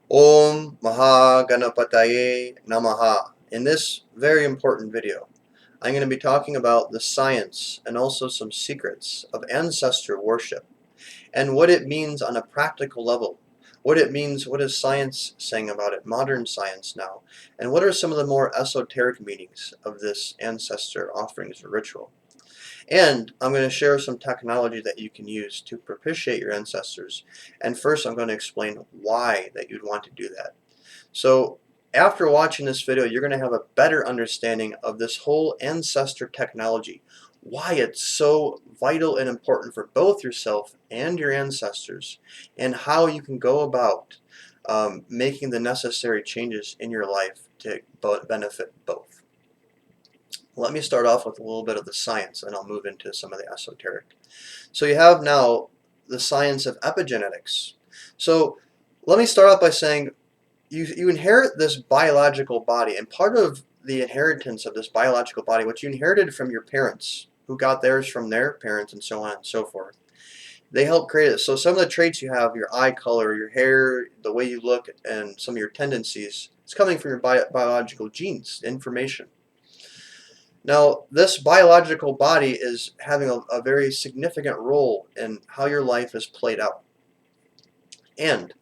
Om Mahaganapataye Namaha. In this very important video, I'm going to be talking about the science and also some secrets of ancestor worship and what it means on a practical level. What it means, what is science saying about it, modern science now, and what are some of the more esoteric meanings of this ancestor offerings or ritual. And I'm going to share some technology that you can use to propitiate your ancestors. And first I'm going to explain why that you'd want to do that. So after watching this video, you're going to have a better understanding of this whole ancestor technology, why it's so vital and important for both yourself and your ancestors, and how you can go about making the necessary changes in your life to benefit both. Let me start off with a little bit of the science, and I'll move into some of the esoteric. So you have now the science of epigenetics. So let me start off by saying you inherit this biological body, and part of the inheritance of this biological body, which you inherited from your parents, who got theirs from their parents, and so on and so forth, they help create it. So some of the traits you have, your eye color, your hair, the way you look, and some of your tendencies, it's coming from your biological genes, information. Now, this biological body is having a very significant role in how your life is played out. And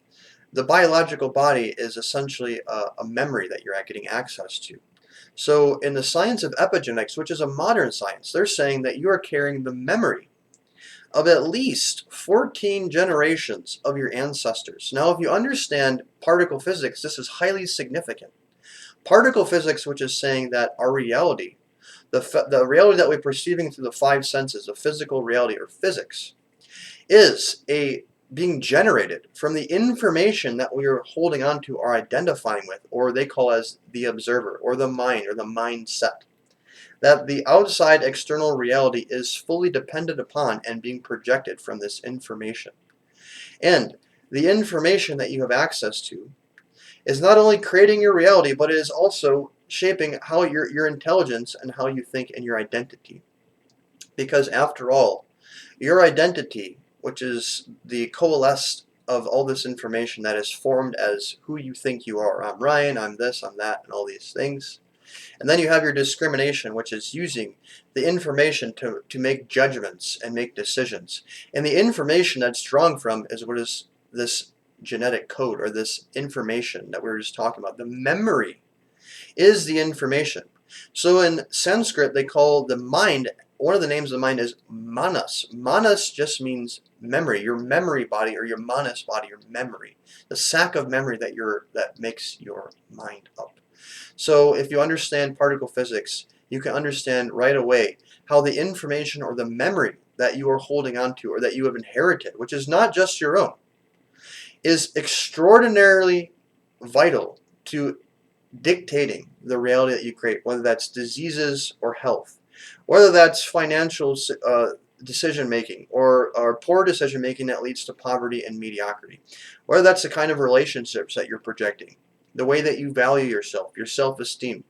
the biological body is essentially a memory that you're getting access to. So in the science of epigenetics, which is a modern science, they're saying that you are carrying the memory of at least 14 generations of your ancestors. Now, if you understand particle physics, this is highly significant. Particle physics, which is saying that our reality, the reality that we're perceiving through the five senses, the physical reality or physics, is being generated from the information that we are holding on to or identifying with, or they call as the observer or the mind or the mindset. That the outside external reality is fully dependent upon and being projected from this information. And the information that you have access to is not only creating your reality, but it is also shaping how your intelligence and how you think and your identity. Because after all, your identity, which is the coalesce of all this information that is formed as who you think you are. I'm Ryan, I'm this, I'm that, and all these things. And then you have your discrimination, which is using the information to make judgments and make decisions. And the information that's drawn from is what is this genetic code, or this information that we were just talking about. The memory is the information. So in Sanskrit, they call the mind, one of the names of the mind is manas. Manas just means memory, your memory body, or your manas body, your memory. The sack of memory that makes your mind up. So if you understand particle physics, you can understand right away how the information or the memory that you are holding on to or that you have inherited, which is not just your own, is extraordinarily vital to dictating the reality that you create, whether that's diseases or health, whether that's financial decision making or poor decision making that leads to poverty and mediocrity, whether that's the kind of relationships that you're projecting, the way that you value yourself, your self-esteem,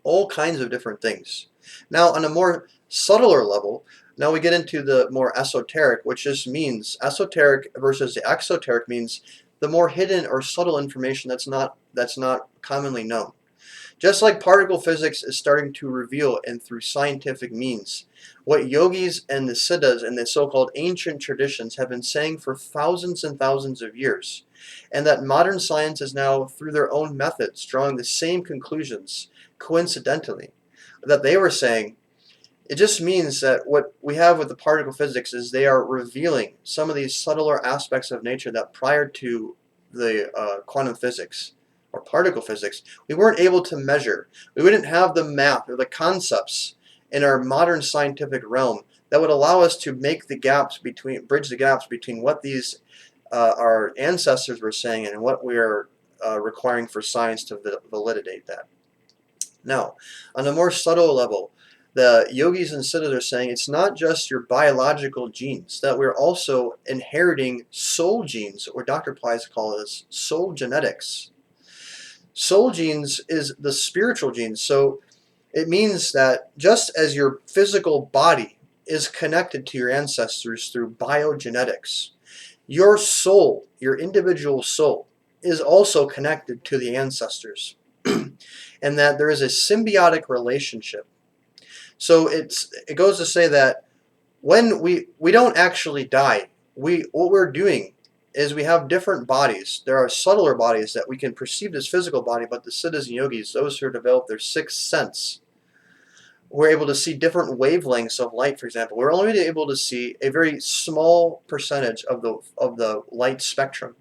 all kinds of different things. Now, on a more subtler level, now we get into the more esoteric, which just means esoteric versus the exoteric means the more hidden or subtle information that's not commonly known. Just like particle physics is starting to reveal and through scientific means what yogis and the siddhas and the so-called ancient traditions have been saying for thousands and thousands of years, and that modern science is now through their own methods drawing the same conclusions coincidentally that they were saying. It just means that what we have with the particle physics is they are revealing some of these subtler aspects of nature that prior to the quantum physics or particle physics, we weren't able to measure. We wouldn't have the math or the concepts in our modern scientific realm that would allow us to make the gaps between, bridge the gaps between what these our ancestors were saying and what we are requiring for science to validate that. Now, on a more subtle level, the yogis and siddhas are saying it's not just your biological genes, that we're also inheriting soul genes, or Dr. Plies calls this soul genetics. Soul genes is the spiritual genes, so it means that just as your physical body is connected to your ancestors through biogenetics, your soul, your individual soul, is also connected to the ancestors, and that there is a symbiotic relationship. So it goes to say that when we don't actually die, what we're doing is we have different bodies. There are subtler bodies that we can perceive as physical body, but the siddhas and yogis, those who develop their sixth sense, we're able to see different wavelengths of light. For example, we're only able to see a very small percentage of the light spectrum.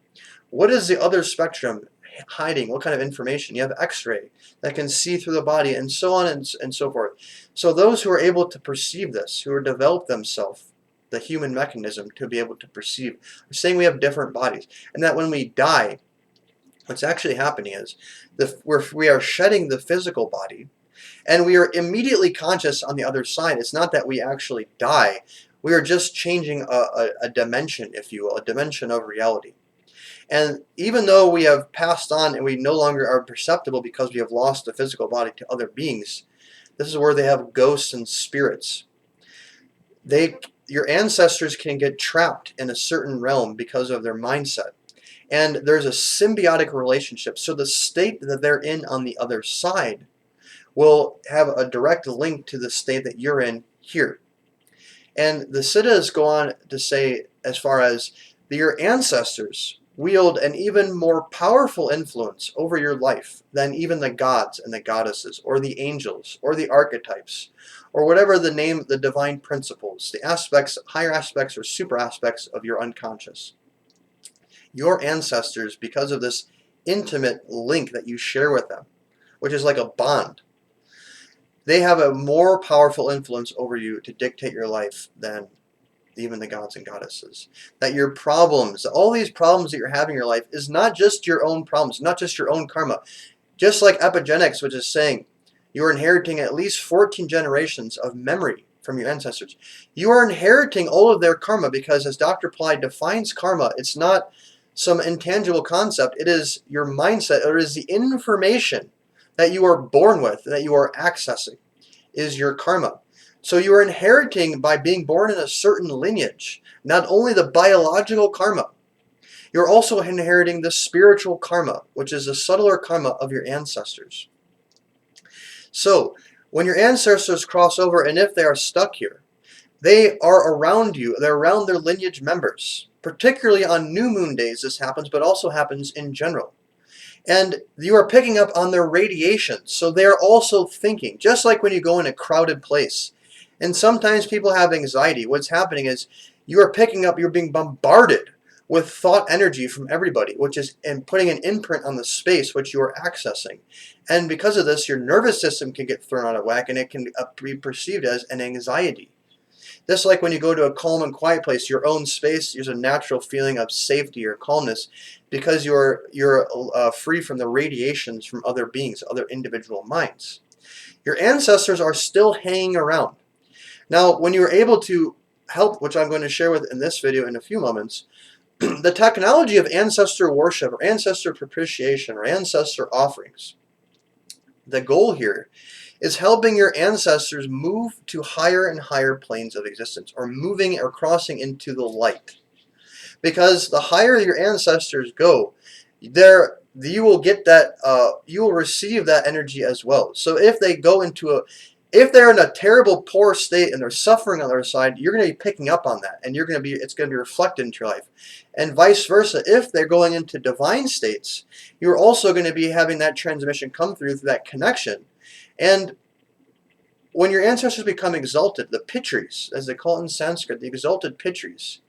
What is the other spectrum hiding? What kind of information? You have X-ray that can see through the body, and so on and so forth. So those who are able to perceive this, who are developed themselves, the human mechanism to be able to perceive, are saying we have different bodies, and that when we die, what's actually happening is we are shedding the physical body, and we are immediately conscious on the other side. It's not that we actually die. We are just changing a dimension, if you will, a dimension of reality. And even though we have passed on and we no longer are perceptible because we have lost the physical body to other beings, this is where they have ghosts and spirits. Your ancestors can get trapped in a certain realm because of their mindset. And there's a symbiotic relationship. So the state that they're in on the other side will have a direct link to the state that you're in here. And the siddhas go on to say, as far as your ancestors wield an even more powerful influence over your life than even the gods and the goddesses, or the angels, or the archetypes, or whatever the name, the divine principles, the aspects, higher aspects or super aspects of your unconscious. Your ancestors, because of this intimate link that you share with them, which is like a bond, they have a more powerful influence over you to dictate your life than even the gods and goddesses. That your problems, all these problems that you're having in your life, is not just your own problems, not just your own karma. Just like epigenetics, which is saying you're inheriting at least 14 generations of memory from your ancestors. You are inheriting all of their karma because, as Dr. Ply defines karma, it's not some intangible concept. It is your mindset, or it is the information that you are born with, that you are accessing, is your karma. So you are inheriting, by being born in a certain lineage, not only the biological karma, you're also inheriting the spiritual karma, which is the subtler karma of your ancestors. So when your ancestors cross over, and if they are stuck here, they are around you, they're around their lineage members. Particularly on new moon days this happens, but also happens in general. And you are picking up on their radiation, so they're also thinking, just like when you go in a crowded place. And sometimes people have anxiety. What's happening is you are picking up, you're being bombarded with thought energy from everybody, which is and putting an imprint on the space which you are accessing. And because of this, your nervous system can get thrown out of whack, and it can be perceived as an anxiety. Just like when you go to a calm and quiet place, your own space, there's a natural feeling of safety or calmness because you're free from the radiations from other beings, other individual minds. Your ancestors are still hanging around. Now, when you're able to help, which I'm going to share with in this video in a few moments, the technology of ancestor worship or ancestor propitiation or ancestor offerings, the goal here is helping your ancestors move to higher and higher planes of existence, or moving or crossing into the light. Because the higher your ancestors go, you will get that, you will receive that energy as well. So if they go into if they're in a terrible, poor state and they're suffering on the other side, you're going to be picking up on that, and it's going to be reflected into your life. And vice versa, if they're going into divine states, you're also going to be having that transmission come through that connection. And when your ancestors become exalted, the pitris, as they call it in Sanskrit, the exalted pitris,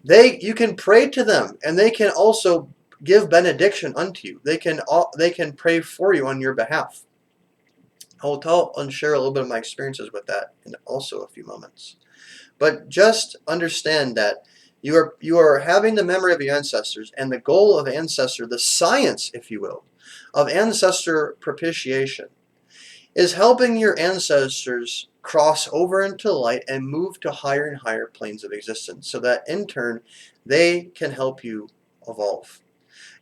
you can pray to them, and they can also give benediction unto you. They can pray for you on your behalf. I will tell and share a little bit of my experiences with that in also a few moments. But just understand that you are having the memory of your ancestors, and the goal of ancestor, the science, if you will, of ancestor propitiation, is helping your ancestors cross over into light and move to higher and higher planes of existence, so that in turn they can help you evolve.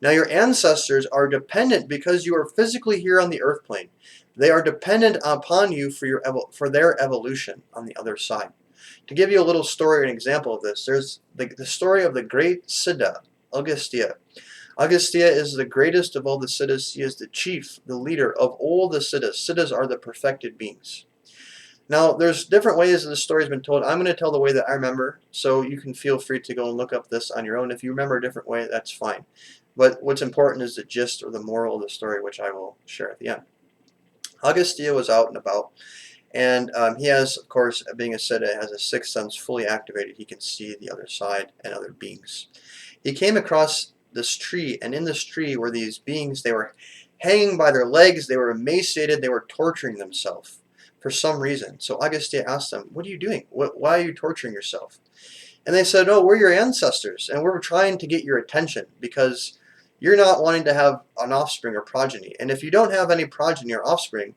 Now, your ancestors are dependent because you are physically here on the earth plane. They are dependent upon you for their evolution on the other side. To give you a little story, an example of this, there's the story of the great Siddha, Agastya. Agastya is the greatest of all the siddhas. He is the chief, the leader of all the siddhas. Siddhas are the perfected beings. Now, there's different ways that the story's been told. I'm going to tell the way that I remember, so you can feel free to go and look up this on your own. If you remember a different way, that's fine. But what's important is the gist or the moral of the story, which I will share at the end. Agastya was out and about, and he has, of course, being a siddha, has a sixth sense fully activated. He can see the other side and other beings. He came across this tree, and in this tree were these beings. They were hanging by their legs, they were emaciated, they were torturing themselves for some reason. So Agastya asked them, "What are you doing? Why are you torturing yourself?" And they said, "Oh, we're your ancestors, and we're trying to get your attention because you're not wanting to have an offspring or progeny. And if you don't have any progeny or offspring,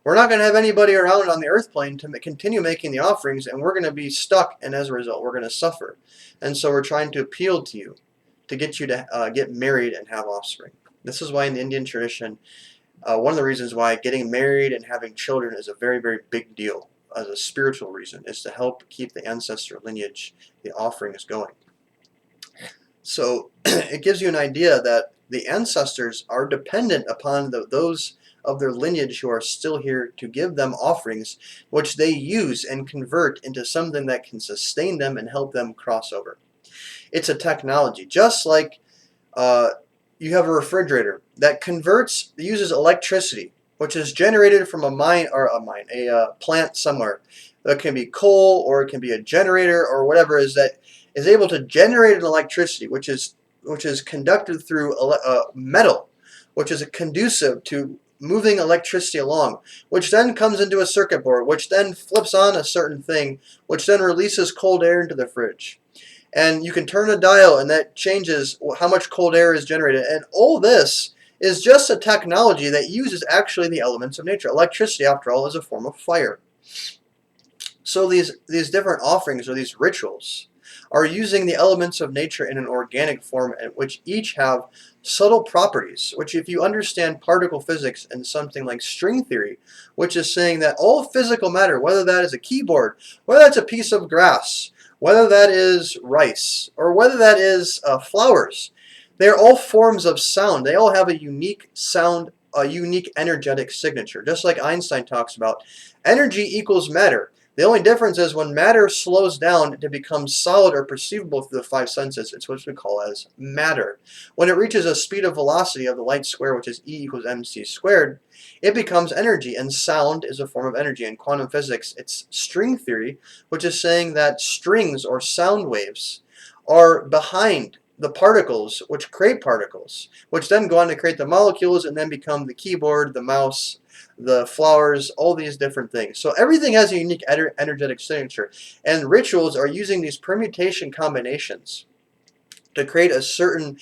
we're not going to have anybody around on the earth plane to continue making the offerings, and we're going to be stuck, and as a result, we're going to suffer. And so we're trying to appeal to you to get you to get married and have offspring." This is why in the Indian tradition, one of the reasons why getting married and having children is a very, very big deal as a spiritual reason, is to help keep the ancestor lineage, the offerings going. So it gives you an idea that the ancestors are dependent upon those of their lineage who are still here to give them offerings, which they use and convert into something that can sustain them and help them cross over. It's a technology, just like you have a refrigerator that uses electricity, which is generated from a plant somewhere. That can be coal, or it can be a generator, or whatever is that is able to generate an electricity, which is conducted through metal, which is conducive to moving electricity along, which then comes into a circuit board, which then flips on a certain thing, which then releases cold air into the fridge. And you can turn a dial, and that changes how much cold air is generated. And all this is just a technology that uses actually the elements of nature. Electricity, after all, is a form of fire. So these different offerings or these rituals are using the elements of nature in an organic form, which each have subtle properties, which if you understand particle physics and something like string theory, which is saying that all physical matter, whether that is a keyboard, whether that's a piece of grass, whether that is rice, or whether that is flowers, they're all forms of sound. They all have a unique sound, a unique energetic signature. Just like Einstein talks about, energy equals matter. The only difference is when matter slows down to become solid or perceivable through the five senses, it's what we call as matter. When it reaches a speed of velocity of the light square, which is E equals mc squared, it becomes energy, and sound is a form of energy. In quantum physics, it's string theory, which is saying that strings or sound waves are behind the particles, which create particles, which then go on to create the molecules and then become the keyboard, the mouse, the flowers, all these different things. So everything has a unique energetic signature, and rituals are using these permutation combinations to create a certain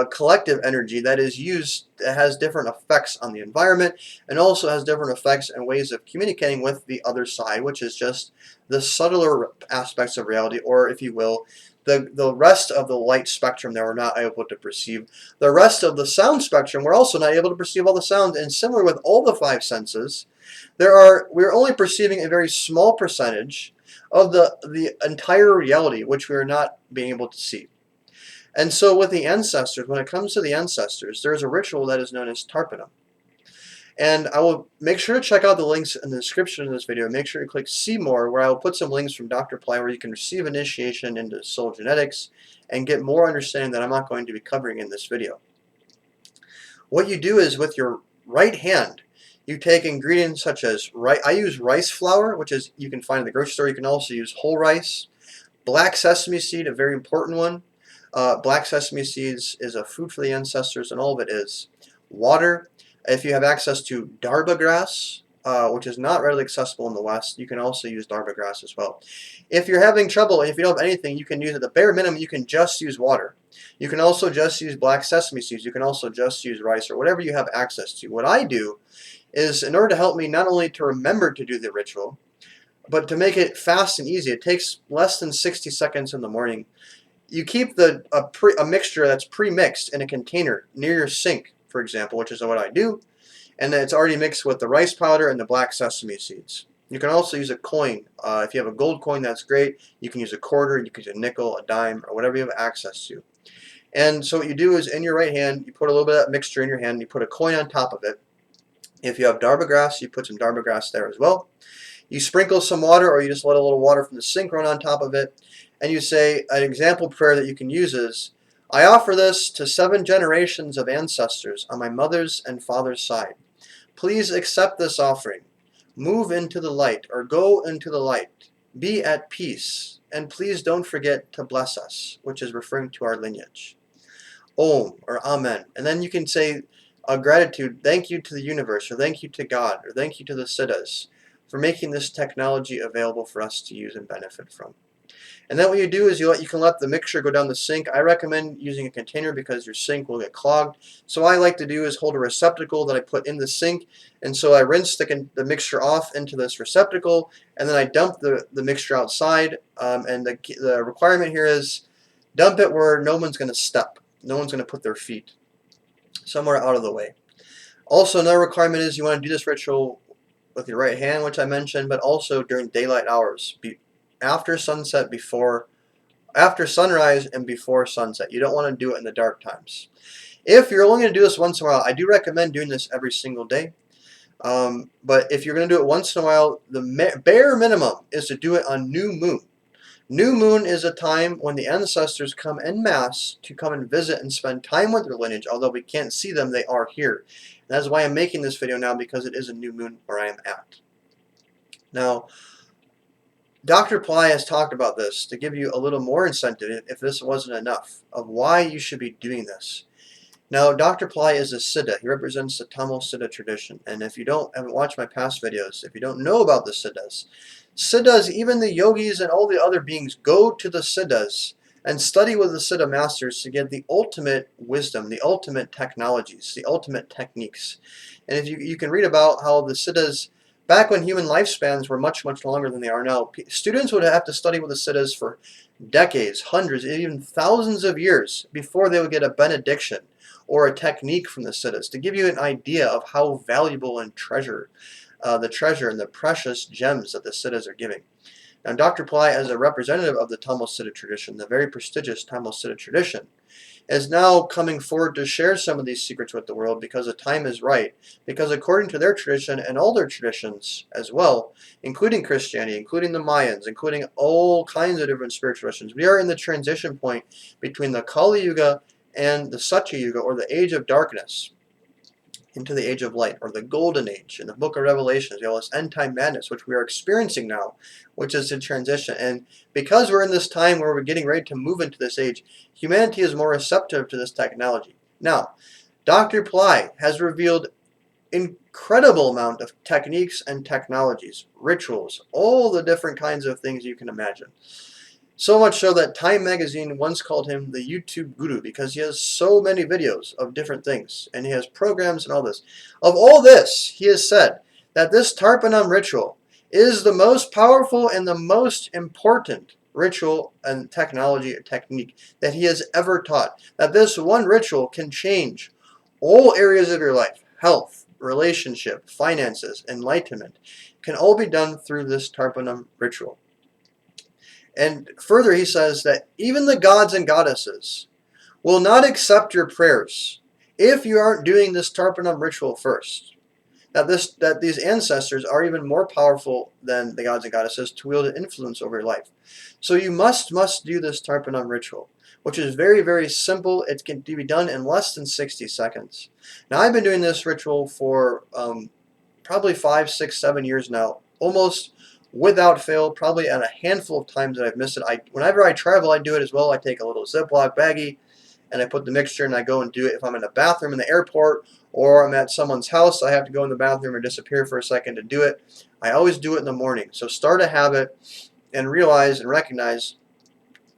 collective energy that is used, that has different effects on the environment, and also has different effects and ways of communicating with the other side, which is just the subtler aspects of reality, or if you will, the rest of the light spectrum that we're not able to perceive. The rest of the sound spectrum, we're also not able to perceive all the sounds. And similar with all the five senses, we're only perceiving a very small percentage of the entire reality, which we are not being able to see. And so with the ancestors, when it comes to the ancestors, there's a ritual that is known as Tarpanam. And I will make sure to check out the links in the description of this video. Make sure to click see more, where I will put some links from Dr. Ply where you can receive initiation into soul genetics and get more understanding that I'm not going to be covering in this video. What you do is with your right hand, you take ingredients such as rice. I use rice flour, which is you can find in the grocery store. You can also use whole rice, black sesame seed, a very important one. Black sesame seeds is a food for the ancestors, and all of it is water. If you have access to darba grass, which is not readily accessible in the West, you can also use darba grass as well. If you're having trouble, if you don't have anything, you can use at the bare minimum, you can just use water. You can also just use black sesame seeds. You can also just use rice or whatever you have access to. What I do is, in order to help me not only to remember to do the ritual, but to make it fast and easy, it takes less than 60 seconds in the morning. You keep a mixture that's pre-mixed in a container near your sink, for example, which is what I do, and then it's already mixed with the rice powder and the black sesame seeds. You can also use a coin. If you have a gold coin, that's great. You can use a quarter, you can use a nickel, a dime, or whatever you have access to. And so what you do is in your right hand, you put a little bit of that mixture in your hand, and you put a coin on top of it. If you have Darba grass, you put some Darba grass there as well. You sprinkle some water, or you just let a little water from the sink run on top of it, and you say an example prayer that you can use is, I offer this to 7 generations of ancestors on my mother's and father's side. Please accept this offering. Move into the light, or go into the light. Be at peace, and please don't forget to bless us, which is referring to our lineage. Om, or Amen. And then you can say a gratitude, thank you to the universe, or thank you to God, or thank you to the Siddhas for making this technology available for us to use and benefit from. And then what you do is you can let the mixture go down the sink. I recommend using a container because your sink will get clogged. So what I like to do is hold a receptacle that I put in the sink, and so I rinse the mixture off into this receptacle, and then I dump the mixture outside. And the requirement here is dump it where no one's going to step. No one's going to put their feet somewhere out of the way. Also, another requirement is you want to do this ritual with your right hand, which I mentioned, but also during daylight hours, after sunset, after sunrise, and before sunset. You don't want to do it in the dark times. If you're only going to do this once in a while, I do recommend doing this every single day. But if you're going to do it once in a while, the bare minimum is to do it on new moon. New moon is a time when the ancestors come en masse to come and visit and spend time with their lineage. Although we can't see them, they are here. And that's why I'm making this video now, because it is a new moon where I am at. Now, Dr. Ply has talked about this to give you a little more incentive, if this wasn't enough, of why you should be doing this. Now, Dr. Ply is a Siddha. He represents the Tamil Siddha tradition. And if you haven't watched my past videos, if you don't know about the Siddhas, even the yogis and all the other beings go to the Siddhas and study with the Siddha masters to get the ultimate wisdom, the ultimate technologies, the ultimate techniques. And if you can read about how the Siddhas, back when human lifespans were much, much longer than they are now, students would have to study with the Siddhas for decades, hundreds, even thousands of years before they would get a benediction or a technique from the Siddhas, to give you an idea of how valuable and the treasure and the precious gems that the Siddhas are giving. Now, Dr. Ply, as a representative of the Tamil Siddha tradition, the very prestigious Tamil Siddha tradition, is now coming forward to share some of these secrets with the world, because the time is right. Because according to their tradition and all their traditions as well, including Christianity, including the Mayans, including all kinds of different spiritual traditions, we are in the transition point between the Kali Yuga and the Satya Yuga, or the age of darkness, into the age of light, or the golden age. In the book of Revelation, we have this end time madness, which we are experiencing now, which is a transition. And because we're in this time where we're getting ready to move into this age, humanity is more receptive to this technology. Now, Dr. Ply has revealed incredible amount of techniques and technologies, rituals, all the different kinds of things you can imagine. So much so that Time magazine once called him the YouTube guru, because he has so many videos of different things, and he has programs and all this. Of all this, he has said that this Tarpanam ritual is the most powerful and the most important ritual and technique that he has ever taught. That this one ritual can change all areas of your life: health, relationship, finances, enlightenment, can all be done through this Tarpanam ritual. And further, he says that even the gods and goddesses will not accept your prayers if you aren't doing this Tarpanam ritual first. That these ancestors are even more powerful than the gods and goddesses to wield influence over your life. So you must do this Tarpanam ritual, which is very, very simple. It can be done in less than 60 seconds. Now, I've been doing this ritual for probably 5, 6, 7 years now, almost without fail, probably at a handful of times that I've missed it. Whenever I travel, I do it as well. I take a little Ziploc baggie, and I put the mixture, and I go and do it. If I'm in a bathroom in the airport, or I'm at someone's house, I have to go in the bathroom or disappear for a second to do it. I always do it in the morning. So start a habit and realize and recognize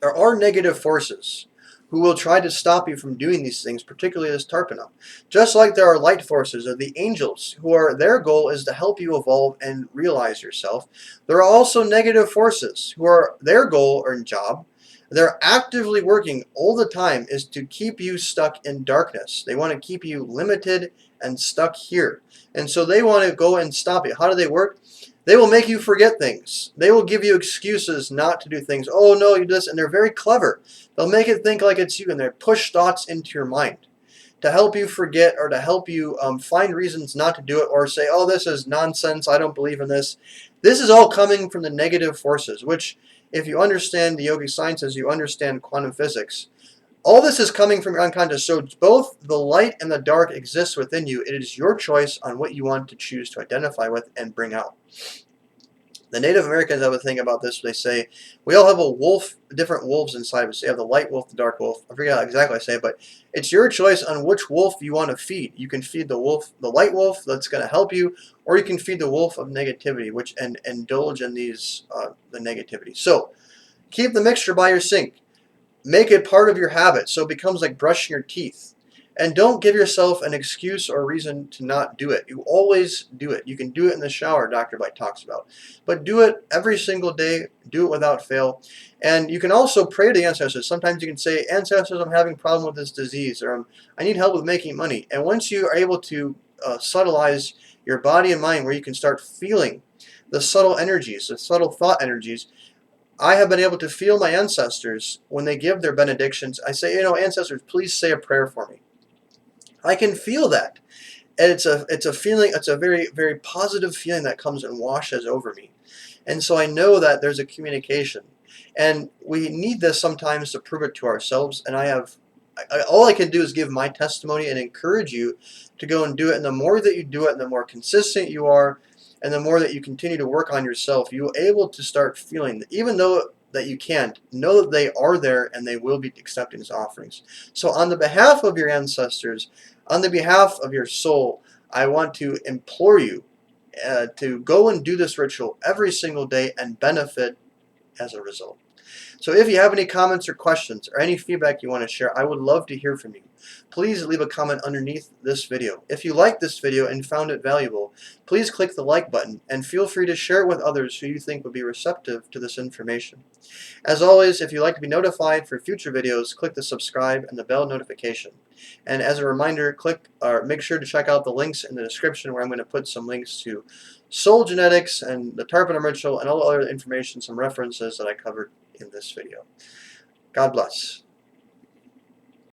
there are negative forces who will try to stop you from doing these things, particularly this Tarpanam. Just like there are light forces, or the angels, their goal is to help you evolve and realize yourself. There are also negative forces their goal or job, they're actively working all the time, is to keep you stuck in darkness. They want to keep you limited and stuck here. And so they want to go and stop you. How do they work? They will make you forget things. They will give you excuses not to do things. Oh no, you do this, and they're very clever. They'll make it think like it's you, and they push thoughts into your mind to help you forget or to help you find reasons not to do it, or say, oh, this is nonsense, I don't believe in this. This is all coming from the negative forces, which if you understand the yogic sciences, you understand quantum physics. All this is coming from your unconscious. So both the light and the dark exist within you. It is your choice on what you want to choose to identify with and bring out. The Native Americans have a thing about this. They say we all have a wolf, different wolves inside of us. You have the light wolf, the dark wolf. I forget exactly how I say it, but it's your choice on which wolf you want to feed. You can feed the wolf, the light wolf, that's going to help you, or you can feed the wolf of negativity, which and indulge in these the negativity. So keep the mixture by your sink. Make it part of your habit so it becomes like brushing your teeth. And don't give yourself an excuse or reason to not do it. You always do it. You can do it in the shower, Dr. Bite talks about. But do it every single day. Do it without fail. And you can also pray to the ancestors. Sometimes you can say, ancestors, I'm having a problem with this disease, or I need help with making money. And once you are able to subtleize your body and mind where you can start feeling the subtle energies, the subtle thought energies, I have been able to feel my ancestors when they give their benedictions. I say, ancestors, please say a prayer for me. I can feel that. And it's a feeling, it's a very, very positive feeling that comes and washes over me. And so I know that there's a communication. And we need this sometimes to prove it to ourselves. And all I can do is give my testimony and encourage you to go and do it. And the more that you do it, and the more consistent you are, and the more that you continue to work on yourself, you're able to start feeling that even though that you can't, know that they are there and they will be accepting these offerings. So on the behalf of your ancestors, on the behalf of your soul, I want to implore you to go and do this ritual every single day and benefit as a result. So if you have any comments or questions or any feedback you want to share, I would love to hear from you. Please leave a comment underneath this video. If you liked this video and found it valuable, please click the like button and feel free to share it with others who you think would be receptive to this information. As always, if you'd like to be notified for future videos, click the subscribe and the bell notification. And as a reminder, make sure to check out the links in the description where I'm going to put some links to soul genetics and the Tarpanam ritual and all the other information, some references that I covered in this video. God bless.